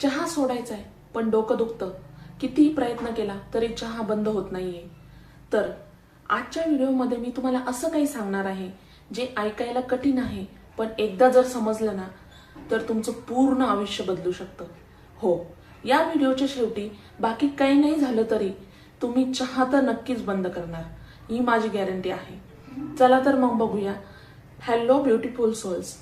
चहा सोडायचा आहे पण डोकं दुखतं, कितीही प्रयत्न केला तरी चहा बंद होत नाहीये. तर आजच्या व्हिडिओमध्ये मी तुम्हाला असं काही सांगणार आहे जे ऐकायला कठीण आहे, पण एकदा जर समजलं ना तर तुमचं पूर्ण आयुष्य बदलू शकतं. हो, या व्हिडिओच्या शेवटी बाकी काही नाही झालं तरी तुम्ही चहा तर नक्कीच बंद करणार, ही माझी गॅरंटी आहे. चला तर मग बघूया. हॅलो ब्युटिफुल सोल्स,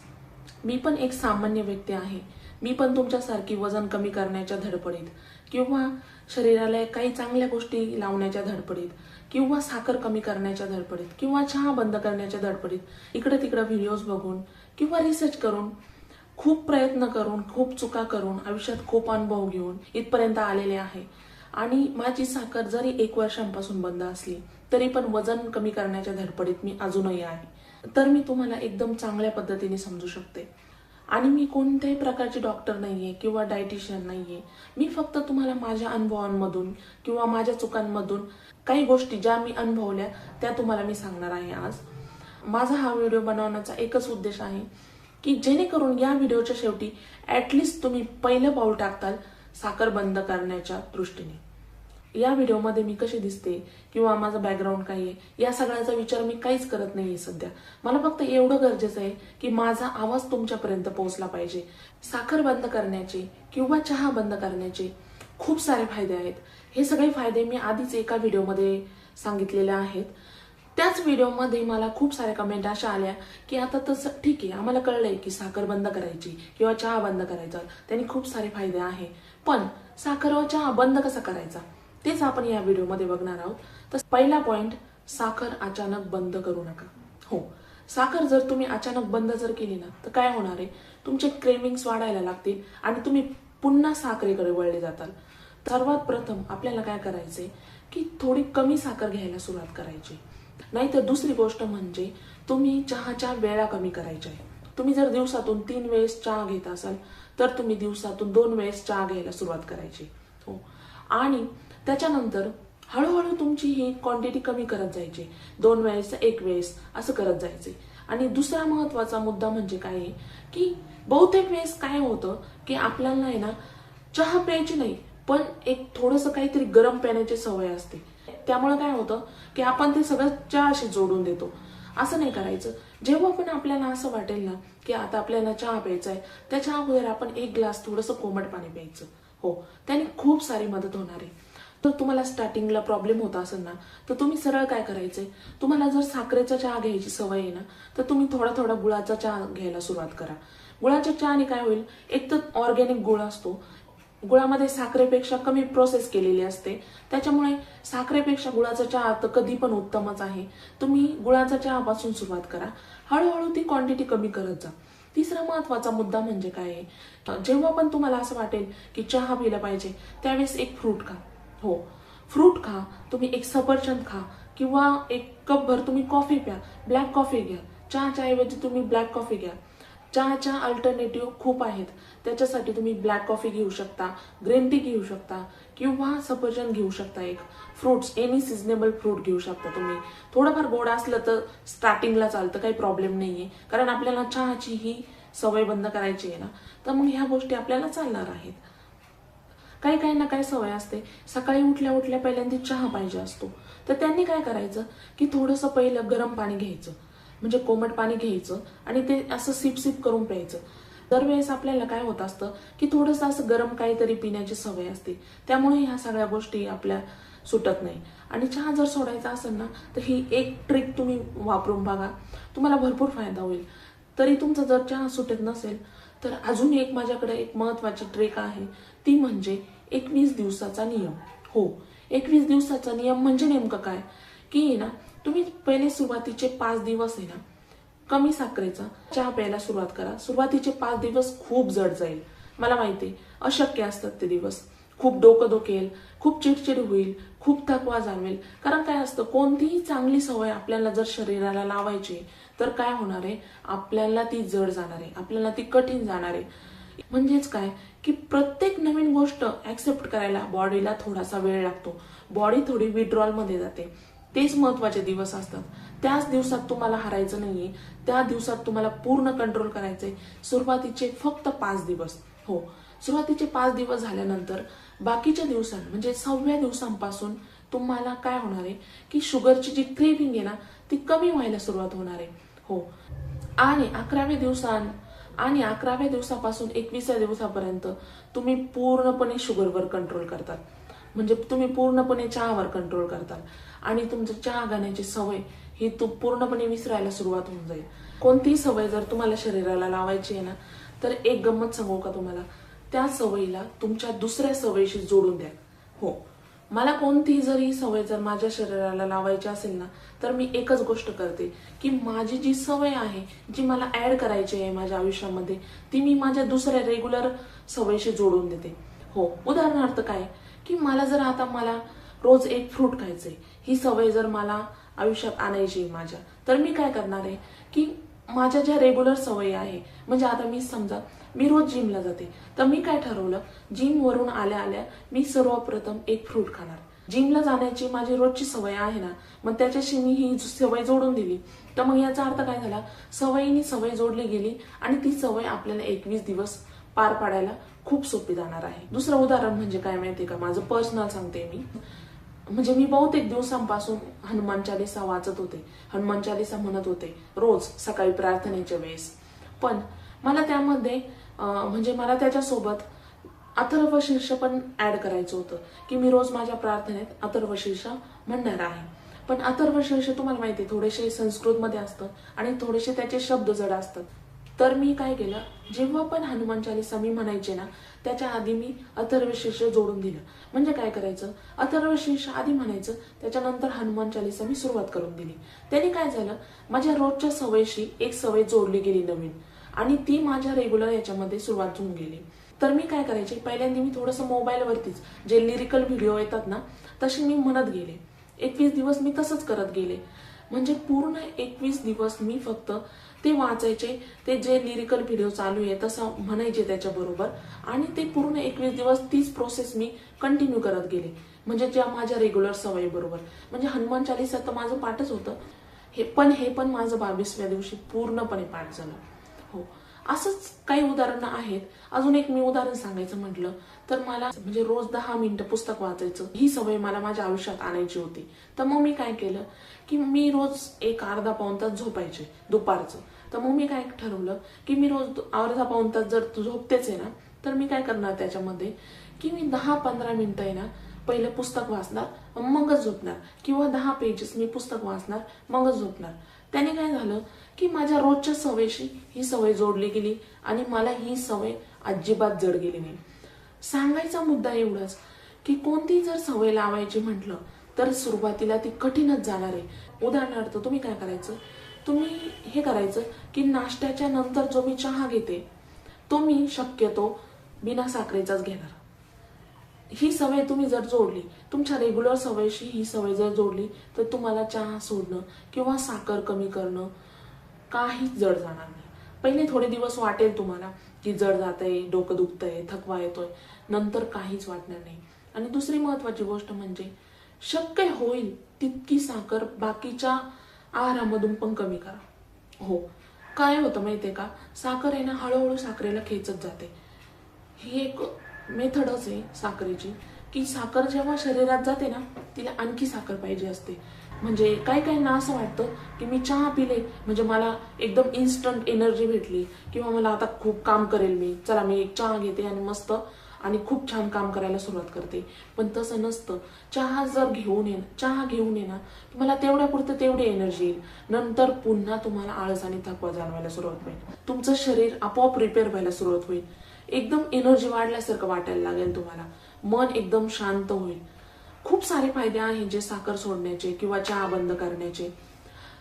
मी पण एक सामान्य व्यक्ती आहे. मी पण तुमच्यासारखी वजन कमी करण्याच्या धडपडीत किंवा शरीराला काही चांगल्या गोष्टी लावण्याच्या धडपडीत किंवा साखर कमी करण्याच्या धडपडीत किंवा चहा बंद करण्याच्या धडपडीत इकडे तिकडे व्हिडिओज बघून किंवा रिसर्च करून खूप प्रयत्न करून खूप चुका करून आयुष्यात खूप अनुभव घेऊन इथपर्यंत आलेले आहे. आणि माझी साखर जरी 1 वर्षांपासून बंद असली तरी पण वजन कमी करण्याच्या धडपडीत मी अजूनही आहे. तर मी तुम्हाला एकदम चांगल्या पद्धतीने समजू शकते. आणि मी कोणत्याही प्रकारची डॉक्टर नाहीये किंवा डायटिशियन नाहीये. मी फक्त तुम्हाला माझ्या अनुभवांमधून किंवा माझ्या चुकांमधून काही गोष्टी ज्या मी अनुभवल्या त्या तुम्हाला मी सांगणार आहे आज. माझा हा व्हिडिओ बनवण्याचा एकच उद्देश आहे की जेणेकरून या व्हिडिओच्या शेवटी ऍटलिस्ट तुम्ही पहिलं पाऊल टाकताल साखर बंद करण्याच्या दृष्टीने. या व्हिडिओमध्ये मी कशी दिसते किंवा माझं बॅकग्राऊंड काय आहे या सगळ्याचा विचार मी काहीच करत नाहीये सध्या. मला फक्त एवढं गरजेचं आहे की माझा आवाज तुमच्यापर्यंत पोहोचला पाहिजे. साखर बंद करण्याचे किंवा चहा बंद करण्याचे खूप सारे फायदे आहेत. हे सगळे फायदे मी आधीच एका व्हिडिओमध्ये सांगितलेले आहेत. त्याच व्हिडिओमध्ये मला खूप साऱ्या कमेंट अशा आल्या की आता तसं ठीक आहे, आम्हाला कळलंय की साखर बंद करायची किंवा चहा बंद करायचा, त्यांनी खूप सारे फायदे आहे, पण साखर व चहा बंद कसा करायचा तेच आपण या व्हिडिओमध्ये बघणार आहोत. तर पहिला पॉइंट, साखर अचानक बंद करू नका. हो, साखर जर तुम्ही अचानक बंद जर केली ना तर काय होणार आहे, तुमचे क्रेविंग्स वाढायला लागतील आणि तुम्ही पुन्हा साखरेकडे वळले जाताल. सर्वात प्रथम आपल्याला काय करायचंय की थोडी कमी साखर घ्यायला सुरुवात करायची. नाहीतर दुसरी गोष्ट म्हणजे तुम्ही चहाच्या वेळा कमी करायच्या आहे. तुम्ही जर दिवसातून 3 वेळेस चहा घेत असाल तर तुम्ही दिवसातून 2 वेळेस चहा घ्यायला सुरुवात करायची. हो, आणि त्याच्यानंतर हळूहळू तुमची ही क्वांटिटी कमी करत जायची. 2 वेळेस 1 वेळेस असं करत जायचे. आणि दुसरा महत्वाचा मुद्दा म्हणजे काय आहे की बहुतेक वेळेस काय होतं की आपल्याला आहे ना चहा प्यायची नाही पण एक थोडंसं काहीतरी गरम पिण्याची सवय असते. त्यामुळे काय होतं की आपण ते सगळं चहाशी जोडून देतो. असं नाही करायचं. जेव्हा पण आपल्याला असं वाटेल ना की आता आपल्याला चहा प्यायचा आहे त्याच्या अगोदर आपण 1 ग्लास थोडंसं कोमट पाणी प्यायचं. हो, त्याने खूप सारी मदत होणार आहे. तर तुम्हाला स्टार्टिंगला प्रॉब्लेम होत असेल ना तर तुम्ही सरळ काय करायचंय, तुम्हाला जर साखरेचा चहा घ्यायची सवय आहे ना तर तुम्ही थोडा थोडा गुळाचा चहा घ्यायला सुरुवात करा. गुळाच्या चहाने काय होईल, एक तर ऑर्गॅनिक गुळ असतो, गुळामध्ये साखरेपेक्षा कमी प्रोसेस केलेली असते, त्याच्यामुळे साखरेपेक्षा गुळाचा चहा तर कधी पण उत्तमच आहे. तुम्ही गुळाचा चहापासून सुरुवात करा, हळूहळू ती क्वांटिटी कमी करत जा. तिसरा महत्वाचा मुद्दा म्हणजे काय आहे, जेव्हा पण तुम्हाला असं वाटेल की चहा पिला पाहिजे त्यावेळेस एक फ्रूट खा. हो, फ्रूट खा. तुम्ही एक सफरचंद खा किंवा 1 कपभर तुम्ही कॉफी प्या, ब्लॅक कॉफी घ्या. चहाच्या ऐवजी तुम्ही ब्लॅक कॉफी घ्या. चहाच्या अल्टरनेटिव्ह खूप आहेत, त्याच्यासाठी तुम्ही ब्लॅक कॉफी घेऊ शकता, ग्रीन टी घेऊ शकता किंवा सफरचंद घेऊ शकता. एक फ्रुट्स, एनी सिजनेबल फ्रूट घेऊ शकता तुम्ही. थोडंफार गोड असलं तर स्टार्टिंगला चालतं, काही प्रॉब्लेम नाहीये, कारण आपल्याला चहाची ही सवय बंद करायची आहे ना, तर मग ह्या गोष्टी आपल्याला चालणार आहेत. काही काहींना काय सवय असते, सकाळी उठल्या उठल्या पहिल्यांदा चहा पाहिजे असतो, तर त्यांनी काय करायचं की थोडंसं पहिलं गरम पाणी घ्यायचं, म्हणजे कोमट पाणी घ्यायचं आणि ते असं सिप सिप करून प्यायचं. दरवेळेस आपल्याला काय होत असतं की थोडंसं असं गरम काहीतरी पिण्याची सवय असते, त्यामुळे ह्या सगळ्या गोष्टी आपल्या सुटत नाही. आणि चहा जर सोडायचा असेल ना तर ही एक ट्रिक तुम्ही वापरून बघा, तुम्हाला भरपूर फायदा होईल. तरी तुमचा जर चहा सुटत नसेल तर अजून एक माझ्याकडे एक महत्वाची ट्रिक आहे, ती म्हणजे 21 दिवसाचा नियम. हो, 21 दिवसाचा नियम म्हणजे नेमकं काय की ना, तुम्ही पहिले सुरुवातीचे 5 दिवस आहे ना कमी साखरेचा चहा प्यायला सुरुवात करा. सुरुवातीचे 5 दिवस खूप जड जाईल, मला माहिती, अशक्य असतात ते दिवस. खूप डोकं दुखेल, खूप चिडचिड होईल, खूप थकवा जाणवेल. कारण काय असतं, कोणतीही चांगली सवय आपल्याला जर शरीराला लावायची तर काय होणार आहे, आपल्याला ती जड जाणार आहे, आपल्याला ती कठीण जाणार आहे. म्हणजेच काय की प्रत्येक नवीन गोष्ट ऍक्सेप्ट करायला बॉडीला थोडासा वेळ लागतो, बॉडी थोडी विड्रॉल मध्ये जाते. तेच महत्वाचे दिवस असतात. त्याच दिवसात तुम्हाला हरायचं नाहीये, त्या दिवसात तुम्हाला पूर्ण कंट्रोल करायचंय. सुरुवातीचे फक्त 5 दिवस. हो, सुरुवातीचे 5 दिवस झाल्यानंतर बाकीच्या दिवसां म्हणजे 6व्या दिवसांपासून तुम्हाला काय होणार आहे की शुगरची जी क्रेविंग आहे ना ती कमी व्हायला सुरुवात होणार आहे. हो. आणि 11व्या दिवसापासून 21व्या दिवसापर्यंत तुम्ही पूर्णपणे शुगरवर कंट्रोल करतात. म्हणजे तुम्ही पूर्णपणे चहावर कंट्रोल करताल आणि तुमचं चहा घेण्याची सवय ही पूर्णपणे विसरायला सुरुवात होऊन जाईल. कोणतीही सवय जर तुम्हाला शरीराला लावायची आहे ना तर एक गंमत सांगू का तुम्हाला, त्या सवयीला तुमच्या दुसऱ्या सवयीशी जोडून द्या. हो, मला कोणतीही जरी सवय जर माझ्या शरीराला लावायची असेल ना तर मी एकच गोष्ट करते की माझी जी सवय आहे जी मला ऍड करायची आहे माझ्या आयुष्यामध्ये ती मी माझ्या दुसऱ्या रेग्युलर सवयीशी जोडून देते. हो, उदाहरणार्थ काय की मला रोज एक फ्रूट खायचंय, ही सवय जर मला आयुष्यात आणायची आहे माझ्या, तर मी काय करणार आहे की माझ्या ज्या रेग्युलर सवयी आहे, म्हणजे आता मी रोज जिमला जाते, तर मी काय ठरवलं, जिम वरून आल्या आल्या मी सर्वप्रथम एक फ्रूट खाणार. जिमला जाण्याची माझी रोजची सवय आहे ना, मग त्याच्याशी मी ही सवय जोडून दिली, तर मग याचा अर्थ काय झाला, सवयीनी सवय जोडली गेली आणि ती सवय आपल्याला 21 दिवस पार पाडायला खूप सोपी जाणार आहे. दुसरं उदाहरण म्हणजे काय माहितीये का, माझं पर्सनल सांगते मी. म्हणजे मी बहुतेक दिवसांपासून हनुमान चालीसा वाचत होते, हनुमान चालीसा म्हणत होते रोज सकाळी प्रार्थनेच्या वेळेस. पण मला त्यामध्ये मला त्याच्यासोबत अथर्वशीर्ष पण ऍड करायचं होतं की मी रोज माझ्या प्रार्थनेत अथर्वशीर्ष म्हणणार आहे. पण अथर्वशीर्ष तुम्हाला माहिती आहे थोडेसे संस्कृतमध्ये असतं आणि थोडेसे त्याचे शब्द जड असतात. तर मी काय केलं, जेव्हा पण हनुमान चालीसा मी म्हणायचे ना त्याच्या आधी मी अथर्वशीर्ष जोडून दिलं. म्हणजे काय करायचं, अथर्वशीर्ष आधी म्हणायचं, त्याच्यानंतर हनुमान चालीसा मी सुरुवात करून दिली. त्याने काय झालं, माझ्या रोजच्या सवयीशी एक सवय जोडली गेली नवीन आणि ती माझ्या रेग्युलर याच्यामध्ये सुरुवात होऊन गेली. तर मी काय करायचे, पहिल्यांदा मी थोडंसं मोबाईलवरतीच जे लिरिकल व्हिडिओ येतात ना तसे मी म्हणत गेले. 21 दिवस मी तसंच करत गेले. म्हणजे पूर्ण 21 दिवस मी फक्त ते वाचायचे, ते जे लिरिकल व्हिडिओ चालू आहे तसं म्हणायचे त्याच्याबरोबर, आणि ते पूर्ण 21 दिवस तीच प्रोसेस मी कंटिन्यू करत गेले. म्हणजे ज्या माझ्या रेग्युलर सवयी बरोबर. म्हणजे हनुमान चालीसा तर माझं पाठच होतं, हे पण माझं 22व्या दिवशी पूर्णपणे पाठ झालं. हो, असंच काही उदाहरणं आहेत. अजून एक मी उदाहरण सांगायचं म्हटलं तर मला रोज 10 मिनिटं पुस्तक वाचायचं ही सवय मला माझ्या आयुष्यात आणायची होती. तर मग मी काय केलं की मी रोज एक अर्धा पाऊण तास झोपायचे दुपारचं. तर मग मी काय ठरवलं की मी रोज अर्धा पाऊण तास जर झोपतेच आहे ना तर मी काय करणार त्याच्यामध्ये की मी 10-15 मिनिटं आहे ना पहिलं पुस्तक वाचणार मगच झोपणार, किंवा 10 पेजेस मी पुस्तक वाचणार मगच झोपणार. त्याने काय झालं की माझ्या रोजच्या सवयीशी ही सवय जोडली गेली आणि मला ही सवय अजिबात जड गेली नाही. सांगायचा मुद्दा एवढाच की कोणती जर सवय लावायची म्हटलं तर सुरुवातीला ती कठीणच जाणार आहे. उदाहरणार्थ तुम्ही काय करायचं, तुम्ही हे करायचं की नाश्त्याच्या नंतर जो मी चहा घेते तो मी शक्यतो बिना साखरेचाच घेणार. ही सवय तुम्ही जर जोडली, तुमच्या रेग्युलर सवयीशी ही सवय जर जोडली तर तुम्हाला चहा सोडणं किंवा साखर कमी करणं काहीच जड जाणार नाही. पहिले थोडे दिवस वाटेल तुम्हाला की जड जातंय, डोकं दुखतंय, थकवा येतोय, नंतर काहीच वाटणार नाही. आणि दुसरी महत्वाची गोष्ट म्हणजे शक्य होईल तितकी साखर बाकीच्या आहारामधून पण कमी करा. हो, काय होतं माहितीये का, साखर आहे ना हळूहळू साखरेला खेचत जाते. ही एक मेथडच आहे साखरेची की साखर जेव्हा शरीरात जाते ना तिला आणखी साखर पाहिजे असते. म्हणजे काय काय ना असं वाटतं की मी चहा पिले म्हणजे मला एकदम इन्स्टंट एनर्जी भेटली, किंवा मला आता खूप काम करेल मी, चला मी एक चहा घेते आणि मस्त आणि खूप छान काम करायला सुरुवात करते. पण तसं नसतं. चहा घेऊन ये ना तुम्हाला तेवढ्यापुरतं तेवढी एनर्जी येईल, नंतर पुन्हा तुम्हाला आळस आणि थकवा जाणवायला सुरुवात होईल. तुमचं शरीर आपोआप रिपेअर व्हायला सुरुवात होईल, एकदम एनर्जी वाढल्यासारखं वाटायला लागेल तुम्हाला, मन एकदम शांत होईल. खूप सारे फायदे आहेत जे साखर सोडण्याचे किंवा चहा बंद करण्याचे.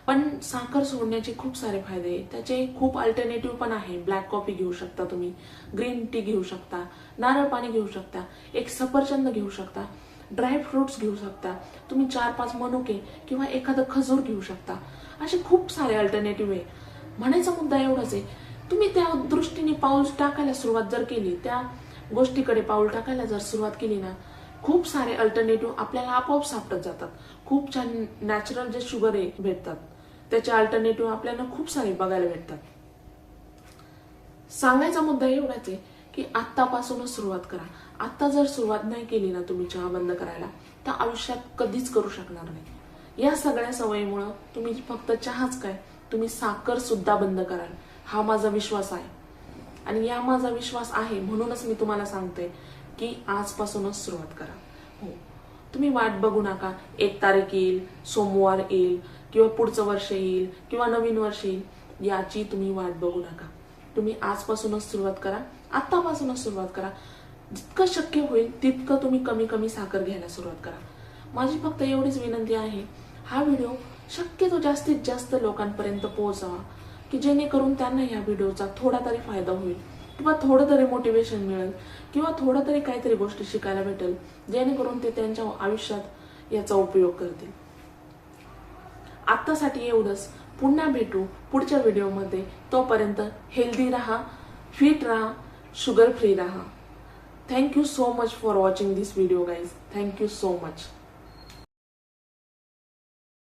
पण साखर सोडण्याचे खूप सारे फायदे आहेत, त्याचे खूप अल्टरनेटिव्ह पण आहे. ब्लॅक कॉफी घेऊ शकता तुम्ही, ग्रीन टी घेऊ शकता, नारळ पाणी घेऊ शकता, एक सफरचंद घेऊ शकता, ड्राय फ्रुट्स घेऊ शकता, तुम्ही 4-5 मनुके किंवा एखादं खजूर घेऊ शकता. असे खूप सारे अल्टरनेटिव्ह आहे. म्हणायचा मुद्दा एवढाच आहे, तुम्ही त्या दृष्टीने पाऊल टाकायला सुरुवात जर केली, त्या गोष्टीकडे पाऊल टाकायला जर सुरुवात केली ना, खूप सारे अल्टरनेटिव्ह आपल्याला आपोआप सापडत जातात. खूप छान नॅचरल जे शुगर आहे भेटतात, त्याचे अल्टरनेटिव्ह आपल्याला खूप सारे बघायला भेटतात. सांगायचा मुद्दा एवढाच आहे की की आत्तापासूनच सुरुवात करा. आत्ता जर सुरुवात नाही केली ना तुम्ही चहा बंद करायला, तर आयुष्यात कधीच करू शकणार नाही. या सगळ्या सवयीमुळे तुम्ही फक्त चहाच काय, तुम्ही साखर सुद्धा बंद कराल, हा माझा विश्वास आहे. आणि या माझा विश्वास आहे म्हणूनच मी तुम्हाला सांगते की आजपासूनच सुरुवात करा. हो, तुम्ही वाट बघू नका 1 तारीख येईल, सोमवार येईल, किंवा पुढचं वर्ष येईल, किंवा नवीन वर्ष येईल, याची तुम्ही वाट बघू नका. तुम्ही आजपासूनच सुरुवात करा, आत्तापासूनच सुरुवात करा. जितकं शक्य होईल तितकं तुम्ही कमी कमी साखर घ्यायला सुरुवात करा. माझी फक्त एवढीच विनंती आहे, हा व्हिडिओ शक्यतो जास्तीत जास्त लोकांपर्यंत पोहोचावा, की जेणेकरून त्यांना या व्हिडिओचा थोडा तरी फायदा होईल, किंवा थोडं तरी मोटिवेशन मिळेल, किंवा थोडं तरी काहीतरी गोष्टी शिकायला भेटेल, जेणेकरून ते त्यांच्या आयुष्यात याचा उपयोग करतील. आत्तासाठी एवढंच. पुन्हा भेटू पुढच्या व्हिडिओमध्ये. तोपर्यंत हेल्दी राहा, फिट राहा, शुगर फ्री राहा. Thank you so much for watching this video guys. Thank you so much.